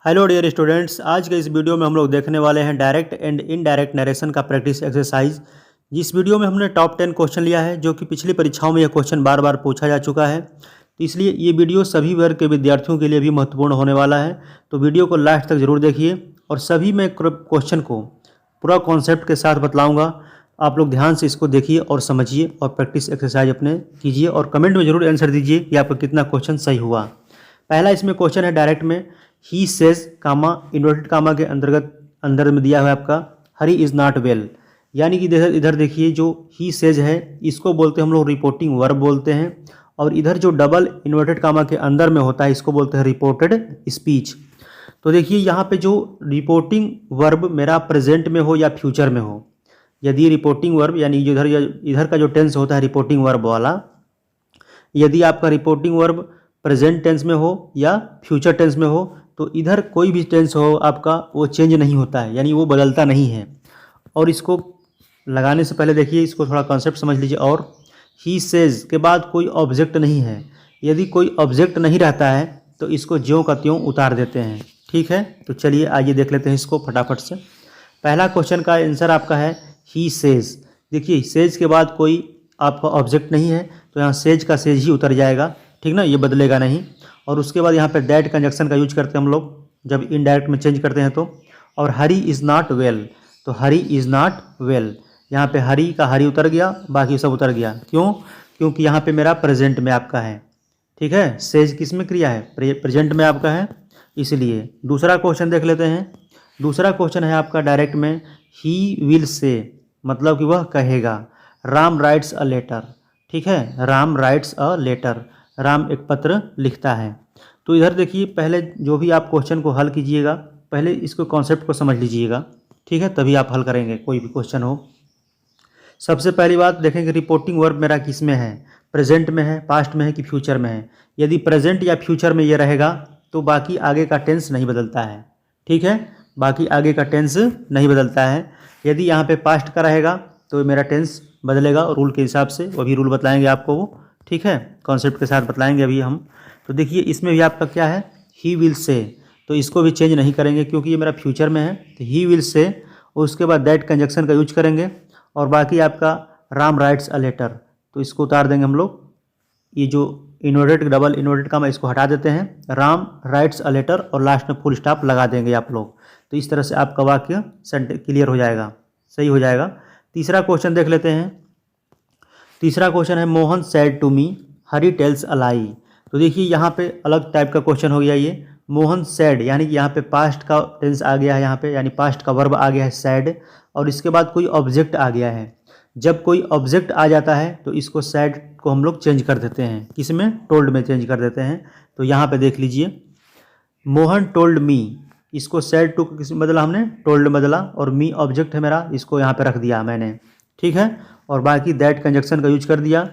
Hello dear students, आज के इस वीडियो में हम लोग देखने वाले हैं डायरेक्ट एंड इनडायरेक्ट नरेशन का प्रैक्टिस एक्सरसाइज। जिस वीडियो में हमने टॉप 10 क्वेश्चन लिया है, जो कि पिछली परीक्षाओं में यह क्वेश्चन बार बार पूछा जा चुका है, तो इसलिए ये वीडियो सभी वर्ग के विद्यार्थियों के लिए भी महत्वपूर्ण होने वाला है। तो वीडियो को लास्ट तक जरूर देखिए और सभी मैं क्वेश्चन को पूरा कॉन्सेप्ट के साथ बतलाऊँगा। आप लोग ध्यान से इसको देखिए और समझिए और प्रैक्टिस एक्सरसाइज अपने कीजिए और कमेंट में जरूर आंसर दीजिए कि आपका कितना क्वेश्चन सही हुआ। पहला इसमें क्वेश्चन है डायरेक्ट में, he says comma inverted comma के अंदर में दिया हुआ है आपका हरी इज़ नॉट वेल। यानी कि इधर देखिए, जो ही सेज है इसको बोलते हैं हम लोग रिपोर्टिंग वर्ब बोलते हैं, और इधर जो डबल इन्वर्टेड कामा के अंदर में होता है इसको बोलते हैं रिपोर्टेड स्पीच। तो देखिए यहाँ पे जो रिपोर्टिंग वर्ब मेरा प्रेजेंट में हो या फ्यूचर में हो, यदि रिपोर्टिंग वर्ब यानी जो इधर का जो टेंस होता है रिपोर्टिंग वर्ब वाला, यदि आपका रिपोर्टिंग वर्ब प्रेजेंट टेंस में हो या फ्यूचर टेंस में हो, तो इधर कोई भी टेंस हो आपका वो चेंज नहीं होता है, यानी वो बदलता नहीं है। और इसको लगाने से पहले देखिए, इसको थोड़ा कॉन्सेप्ट समझ लीजिए। और ही सेज के बाद कोई ऑब्जेक्ट नहीं है, यदि कोई ऑब्जेक्ट नहीं रहता है तो इसको ज्यों का त्यों उतार देते हैं। ठीक है, तो चलिए आइए देख लेते हैं इसको फटाफट से। पहला क्वेश्चन का आंसर आपका है ही सेज। देखिए सेज के बाद कोई आपका ऑब्जेक्ट नहीं है, तो यहाँ सेज का सेज ही उतर जाएगा, ठीक ना, ये बदलेगा नहीं। और उसके बाद यहाँ पे दैट कंजक्शन का यूज करते हैं हम लोग जब इनडायरेक्ट में चेंज करते हैं तो। और हरी इज़ नॉट वेल, तो हरी इज़ नॉट वेल, यहाँ पे हरी का हरी उतर गया, बाकी सब उतर गया। क्यों? क्योंकि यहाँ पे मेरा प्रेजेंट में आपका है। ठीक है, सेज किस में क्रिया है? प्रेजेंट में आपका है, इसलिए। दूसरा क्वेश्चन देख लेते हैं। दूसरा क्वेश्चन है आपका डायरेक्ट में, ही विल से, मतलब कि वह कहेगा। Ram writes a letter. ठीक है, Ram writes a letter, Ram एक पत्र लिखता है। तो इधर देखिए, पहले जो भी आप क्वेश्चन को हल कीजिएगा, पहले इसको कॉन्सेप्ट को समझ लीजिएगा, ठीक है, तभी आप हल करेंगे कोई भी क्वेश्चन हो। सबसे पहली बात देखेंगे, रिपोर्टिंग वर्ब मेरा किस में है? प्रेजेंट में है, पास्ट में है कि फ्यूचर में है? यदि प्रेजेंट या फ्यूचर में ये रहेगा तो बाकी आगे का टेंस नहीं बदलता है। ठीक है, बाकी आगे का टेंस नहीं बदलता है। यदि यहाँ पे पास्ट का रहेगा तो मेरा टेंस बदलेगा, और रूल के हिसाब से, वो भी रूल बताएंगे आपको वो, ठीक है, कॉन्सेप्ट के साथ बतलाएंगे अभी हम। तो देखिए इसमें भी आपका क्या है, ही विल से, तो इसको भी चेंज नहीं करेंगे क्योंकि ये मेरा फ्यूचर में है, तो ही विल से। और उसके बाद दैट कंजक्शन का यूज करेंगे, और बाकी आपका राम राइट्स अ लेटर, तो इसको उतार देंगे हम लोग। ये जो इन्वर्टेड डबल इन्वर्टेड का मैं इसको हटा देते हैं, राम राइट्स अ लेटर, और लास्ट में फुल स्टॉप लगा देंगे आप लोग। तो इस तरह से आपका वाक्य क्लियर हो जाएगा, सही हो जाएगा। तीसरा क्वेश्चन देख लेते हैं। तीसरा क्वेश्चन है, Mohan said to me Hari tells a lie. तो देखिए यहाँ पे अलग टाइप का क्वेश्चन हो गया ये। मोहन सैड, यानी कि यहाँ पे पास्ट का टेंस आ गया है, यहाँ पे यानी पास्ट का वर्ब आ गया है सैड, और इसके बाद कोई ऑब्जेक्ट आ गया है। जब कोई ऑब्जेक्ट आ जाता है तो इसको सैड को हम लोग चेंज कर देते हैं, किस में? टोल्ड में चेंज कर देते हैं। तो यहाँ पे देख लीजिए, मोहन टोल्ड मी, इसको सैड टू किस में बदला हमने? टोल्ड में बदला, और मी ऑब्जेक्ट है मेरा, इसको यहाँ पे रख दिया मैंने, ठीक है। और बाकी दैट कंजक्शन का यूज कर दिया।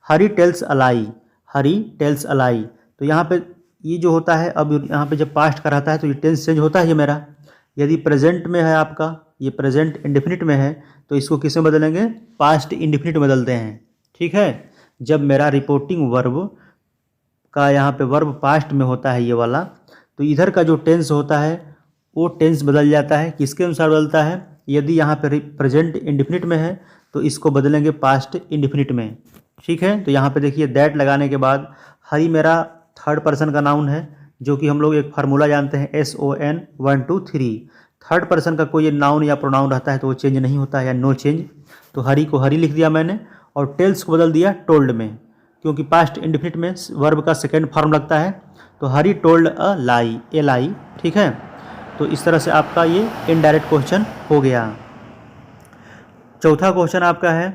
हरी टेल्स अलाई, हरी टेल्स अलाई, तो यहाँ पे ये जो होता है, अब यहाँ पे जब पास्ट का रहता है तो ये टेंस चेंज होता है ये मेरा। यदि प्रेजेंट में है आपका, ये प्रेजेंट इंडेफिनिट में है, तो इसको किस में बदलेंगे? पास्ट इंडेफिनिट बदलते हैं, ठीक है। जब मेरा रिपोर्टिंग वर्ब का यहाँ पे वर्ब पास्ट में होता है ये वाला, तो इधर का जो टेंस होता है वो टेंस बदल जाता है। किसके अनुसार बदलता है? यदि यहाँ पे प्रेजेंट इंडेफिनिट में है तो इसको बदलेंगे पास्ट इंडेफिनिट में, ठीक है। तो यहाँ पे देखिए दैट लगाने के बाद, हरी मेरा थर्ड पर्सन का नाउन है, जो कि हम लोग एक फार्मूला जानते हैं, SON 1 2 3। थर्ड पर्सन का कोई नाउन या प्रोनाउन रहता है तो वो चेंज नहीं होता है, या नो चेंज। तो हरी को हरी लिख दिया मैंने, और टेल्स को बदल दिया टोल्ड में, क्योंकि पास्ट इंडेफिनिट में वर्ब का सेकेंड फॉर्म लगता है। तो हरी टोल्ड अ लाई, LI, ठीक है। तो इस तरह से आपका ये इनडायरेक्ट क्वेश्चन हो गया। चौथा क्वेश्चन आपका है,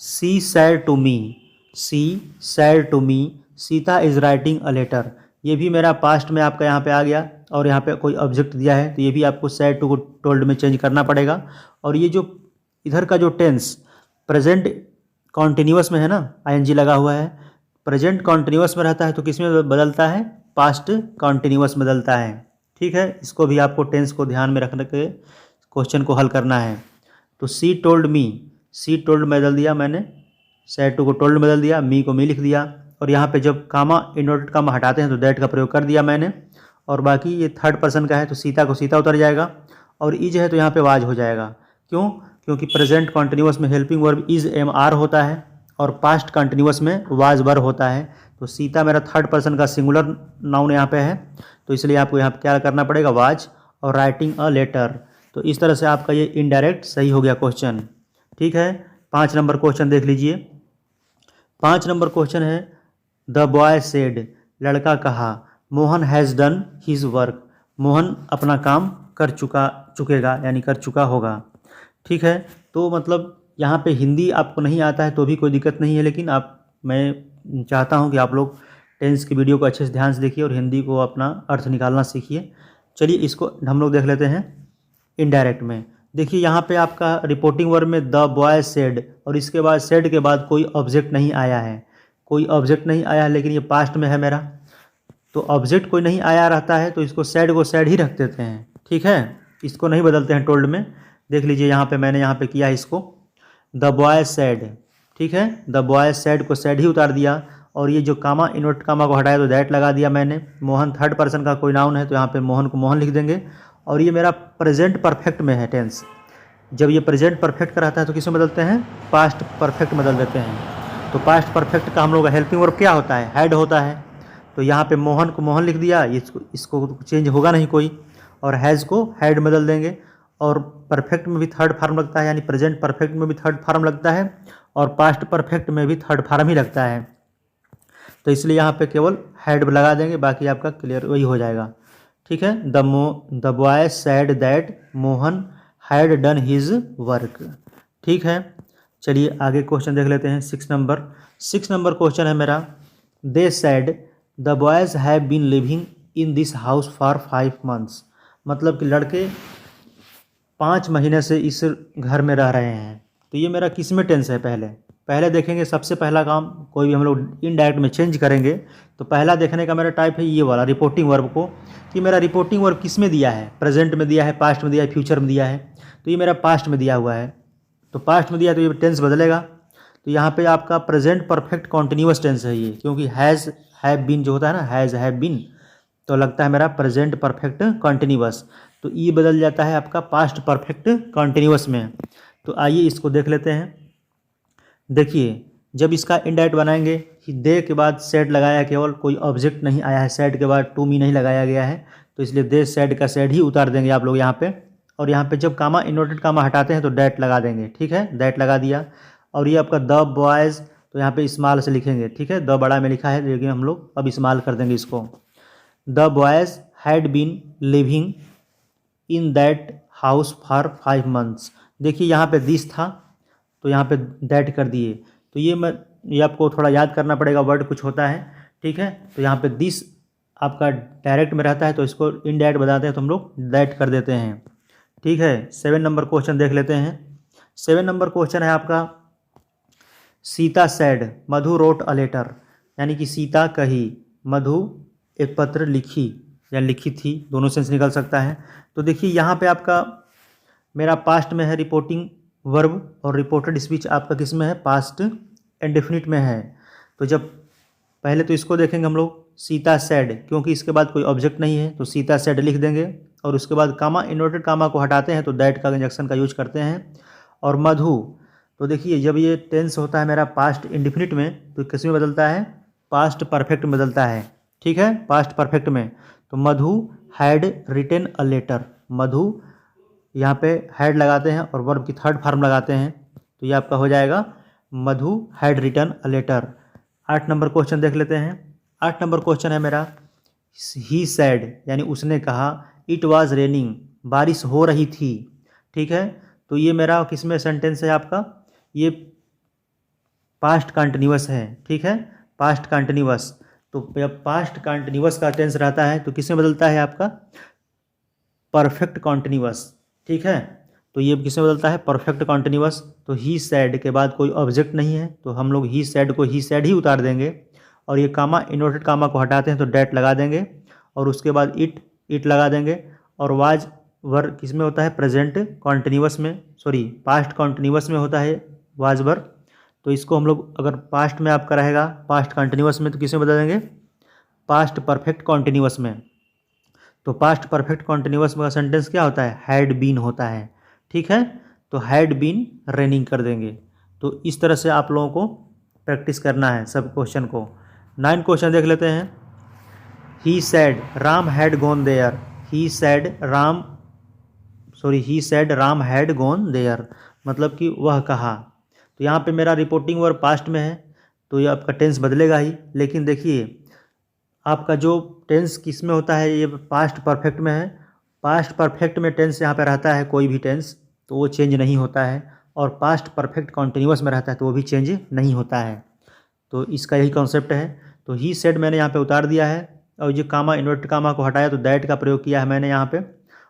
she said to me, she said to me Sita is writing a letter. ये भी मेरा पास्ट में आपका यहाँ पे आ गया, और यहाँ पे कोई ऑब्जेक्ट दिया है, तो ये भी आपको सैड टू को टोल्ड में चेंज करना पड़ेगा। और ये जो इधर का जो टेंस प्रेजेंट कॉन्टिन्यूअस में है ना, ING लगा हुआ है, प्रेजेंट कॉन्टिन्यूअस में रहता है तो किस में बदलता है? पास्ट कॉन्टिन्यूअस बदलता है, ठीक है। इसको भी आपको टेंस को ध्यान में रख के क्वेश्चन को हल करना है। तो सी टोल्ड मी, सी टोल्ड में बदल दिया मैंने, सैड टू को टोल्ड में बदल दिया, मी को मी लिख दिया। और यहाँ पे जब कामा इन्वर्टेड कामा हटाते हैं तो दैट का प्रयोग कर दिया मैंने। और बाकी ये थर्ड पर्सन का है तो सीता को सीता उतर जाएगा, और इज है तो यहाँ पे वाज हो जाएगा। क्यों? क्योंकि प्रेजेंट कॉन्टिन्यूस में helping verb is am are होता है और पास्ट कॉन्टिन्यूस में वाज वर होता है। तो सीता मेरा थर्ड पर्सन का सिंगुलर नाउन यहाँ पे है, तो इसलिए आपको यहाँ पे क्या करना पड़ेगा, वाज और राइटिंग अ लेटर। तो इस तरह से आपका ये इनडायरेक्ट सही हो गया क्वेश्चन। ठीक है, 5 नंबर क्वेश्चन देख लीजिए। 5 नंबर क्वेश्चन है द बॉय सेड, लड़का कहा, Mohan has done his work, Mohan अपना काम कर चुकेगा यानी कर चुका होगा। ठीक है, तो मतलब यहाँ पे हिंदी आपको नहीं आता है तो भी कोई दिक्कत नहीं है, लेकिन मैं चाहता हूँ कि आप लोग टेंस की वीडियो को अच्छे से ध्यान से देखिए और हिंदी को अपना अर्थ निकालना सीखिए। चलिए इसको हम लोग देख लेते हैं इनडायरेक्ट में। देखिए यहाँ पे आपका रिपोर्टिंग वर्ब में द बॉय सेड और इसके बाद सेड के बाद कोई ऑब्जेक्ट नहीं आया है, कोई ऑब्जेक्ट नहीं आया है, लेकिन ये पास्ट में है मेरा, तो ऑब्जेक्ट कोई नहीं आया रहता है तो इसको सैड को सैड ही रख देते हैं। ठीक है, इसको नहीं बदलते हैं टोल्ड में। देख लीजिए यहाँ पे मैंने यहाँ पे किया है इसको द बॉय सैड। ठीक है, द बॉय सैड को सैड ही उतार दिया, और ये जो कामा इन्वर्ट कामा को हटाया तो दैट लगा दिया मैंने। मोहन थर्ड पर्सन का कोई नाउन है तो यहाँ पे मोहन को मोहन लिख देंगे, और ये मेरा प्रेजेंट परफेक्ट में है टेंस। जब ये प्रेजेंट परफेक्ट का रहता है तो किसमें बदलते हैं, पास्ट परफेक्ट बदल देते हैं। तो पास्ट परफेक्ट का हम लोग का हेल्पिंग वर्ब क्या होता है, हैड होता है। तो यहाँ पे मोहन को मोहन लिख दिया, इसको चेंज होगा नहीं कोई, और हैज़ को हैड बदल देंगे। और परफेक्ट में भी थर्ड फार्म लगता है, यानी प्रेजेंट परफेक्ट में भी थर्ड फार्म लगता है और पास्ट परफेक्ट में भी थर्ड फार्म ही लगता है। तो इसलिए यहाँ पे केवल हैड लगा देंगे, बाकी आपका क्लियर वही हो जाएगा। ठीक है, the boy sad that Mohan had done his work. ठीक है, चलिए आगे क्वेश्चन देख लेते हैं। 6 नंबर क्वेश्चन है मेरा, they said the boys have been living in this house for 5 months. मतलब कि लड़के 5 महीने से इस घर में रह रहे हैं। तो ये मेरा किस में टेंस है, पहले देखेंगे। सबसे पहला काम कोई भी हम लोग इनडायरेक्ट में चेंज करेंगे तो पहला देखने का मेरा टाइप है ये वाला रिपोर्टिंग वर्ब को, कि मेरा रिपोर्टिंग वर्ब किस में दिया है, प्रेजेंट में दिया है, पास्ट में दिया है, फ्यूचर में दिया है। तो ये मेरा पास्ट में दिया हुआ है, तो पास्ट में दिया तो ये टेंस बदलेगा। तो यहाँ पे आपका प्रेजेंट परफेक्ट कॉन्टिन्यूस टेंस है ये, क्योंकि हैज़ हैव बीन जो होता है ना, हैज़ हैव बीन, तो लगता है मेरा प्रेजेंट परफेक्ट कॉन्टिन्यूस। तो ये बदल जाता है आपका पास्ट परफेक्ट कॉन्टिन्यूस में। तो आइए इसको देख लेते हैं। देखिए जब इसका इनडायरेक्ट बनाएंगे, दे के बाद सेड लगाया, केवल कोई ऑब्जेक्ट नहीं आया है, सेड के बाद टू मी नहीं लगाया गया है, तो इसलिए दे सेड का सेड ही उतार देंगे आप लोग यहाँ पे। और यहाँ पे जब कामा इन्वर्टेड कामा हटाते हैं तो डैट लगा देंगे। ठीक है, डैट लगा दिया। और ये आपका द बॉयज़, तो यहाँ पे स्मॉल से लिखेंगे। ठीक है, द बड़ा में लिखा है, लेकिन हम लोग अब स्मॉल कर देंगे इसको। The boys had been living in that house for 5 months. देखिए यहाँ पे दिस था तो यहाँ पे दैट कर दिए, तो ये आपको थोड़ा याद करना पड़ेगा, वर्ड कुछ होता है। ठीक है, तो यहाँ पे दिस आपका डायरेक्ट में रहता है तो इसको इनडायरेक्ट बताते हैं तो हम लोग दैट कर देते हैं। ठीक है, 7 नंबर क्वेश्चन देख लेते हैं। 7 नंबर क्वेश्चन है आपका, Sita said Madhu wrote a letter, यानी कि सीता कही मधु एक पत्र लिखी या लिखी थी, दोनों सेंस निकल सकता है। तो देखिए यहाँ पे आपका मेरा पास्ट में है रिपोर्टिंग वर्ब, और रिपोर्टेड स्पीच आपका किस में है, पास्ट इंडेफिनिट में है। तो जब पहले तो इसको देखेंगे हम लोग, सीता सैड, क्योंकि इसके बाद कोई ऑब्जेक्ट नहीं है तो सीता सैड लिख देंगे, और उसके बाद कामा इन्वर्टेड कामा को हटाते हैं तो दैट का कंजक्शन का यूज करते हैं। और मधु, तो देखिए जब ये टेंस होता है मेरा पास्ट इंडेफिनिट में तो किस में बदलता है, पास्ट परफेक्ट में बदलता है। ठीक है, पास्ट परफेक्ट में। तो मधु हैड रिटन अ लेटर, मधु यहाँ पे हैड लगाते हैं और वर्ब की थर्ड फॉर्म लगाते हैं, तो ये आपका हो जाएगा Madhu had written a letter. 8 number question देख लेते हैं। 8 नंबर क्वेश्चन है मेरा, ही सैड, यानी उसने कहा, इट वाज रेनिंग, बारिश हो रही थी। ठीक है, तो ये मेरा किस में सेंटेंस है आपका, ये पास्ट कंटिन्यूअस है। ठीक है, पास्ट कंटिन्यूअस। तो जब पास्ट कंटिन्यूअस का टेंस रहता है तो किस में बदलता है आपका, परफेक्ट कॉन्टिन्यूअस। ठीक है, तो ये किस में बदलता है, परफेक्ट कॉन्टिन्यूअस। तो ही सैड के बाद कोई ऑब्जेक्ट नहीं है तो हम लोग ही सैड को ही सैड ही उतार देंगे, और ये कामा इन्वर्टेड कामा को हटाते हैं तो डैट लगा देंगे, और उसके बाद इट लगा देंगे। और वाज वर किस में होता है, प्रेजेंट कॉन्टिन्यूअस में, सॉरी पास्ट कॉन्टिन्यूअस में होता है वाज वर। तो इसको हम लोग अगर पास्ट में आपका रहेगा पास्ट कॉन्टिन्यूअस में तो किस में बदल देंगे, पास्ट परफेक्ट कॉन्टिन्यूअस में। तो पास्ट परफेक्ट कॉन्टिन्यूअस में सेंटेंस क्या होता है, हैड बीन होता है। ठीक है, तो हैड बीन रेनिंग कर देंगे। तो इस तरह से आप लोगों को प्रैक्टिस करना है सब क्वेश्चन को। 9 क्वेश्चन देख लेते हैं। He said Ram had gone there, he said Ram had gone there, मतलब कि वह कहा। तो यहाँ पे मेरा रिपोर्टिंग वर्ब पास्ट में है तो ये आपका टेंस बदलेगा ही। लेकिन देखिए आपका जो टेंस किस में होता है, ये पास्ट परफेक्ट में है। पास्ट परफेक्ट में टेंस यहाँ पे रहता है कोई भी टेंस तो वो चेंज नहीं होता है, और पास्ट परफेक्ट कॉन्टिन्यूअस में रहता है तो वो भी चेंज नहीं होता है। तो इसका यही कॉन्सेप्ट है। तो ही सेड मैंने यहाँ पे उतार दिया है, और जो कामा इन्वर्टेड कामा को हटाया तो दैट का प्रयोग किया है मैंने यहाँ पे,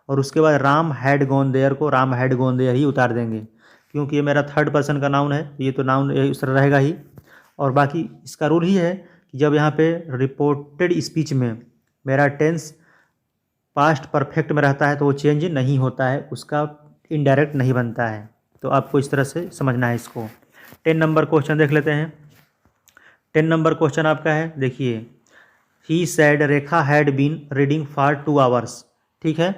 और उसके बाद राम हैड गॉन देयर को राम हैड गॉन देयर ही उतार देंगे, क्योंकि ये मेरा थर्ड पर्सन का नाउन है, ये तो नाउन इस तरह रहेगा ही। और बाकी इसका रूल ही है कि जब यहाँ पे रिपोर्टेड स्पीच में मेरा टेंस पास्ट परफेक्ट में रहता है तो वो चेंज नहीं होता है, उसका इनडायरेक्ट नहीं बनता है। तो आपको इस तरह से समझना है इसको। 10 नंबर क्वेश्चन देख लेते हैं। 10 नंबर क्वेश्चन आपका है, देखिए he said Rekha had been reading for 2 hours. ठीक है,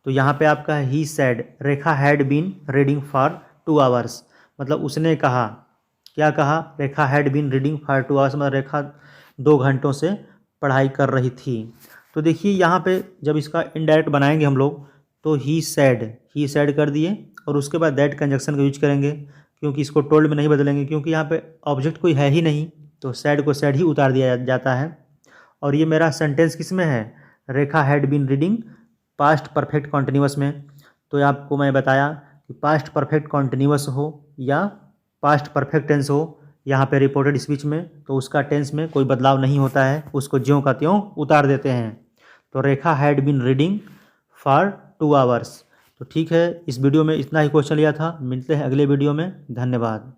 तो यहाँ पे आपका है he said Rekha had been reading for 2 hours, मतलब उसने कहा, क्या कहा, Rekha had been reading for 2 hours, मतलब रेखा 2 घंटों से पढ़ाई कर रही थी। तो देखिए यहाँ पे जब इसका इनडायरेक्ट बनाएंगे हम लोग तो ही सैड कर दिए, और उसके बाद दैट कंजक्शन का यूज करेंगे, क्योंकि इसको टोल्ड में नहीं बदलेंगे, क्योंकि यहाँ पे ऑब्जेक्ट कोई है ही नहीं, तो सैड को सैड ही उतार दिया जाता है। और ये मेरा सेंटेंस किस में है, Rekha had been reading past perfect continuous में। तो आपको मैं बताया कि पास्ट परफेक्ट कॉन्टिन्यूअस हो या पास्ट परफेक्ट टेंस हो यहाँ पे रिपोर्टेड स्पीच में, तो उसका टेंस में कोई बदलाव नहीं होता है, उसको ज्यों का त्यों उतार देते हैं। तो Rekha had been reading for 2 hours. तो ठीक है, इस वीडियो में इतना ही क्वेश्चन लिया था। मिलते हैं अगले वीडियो में, धन्यवाद।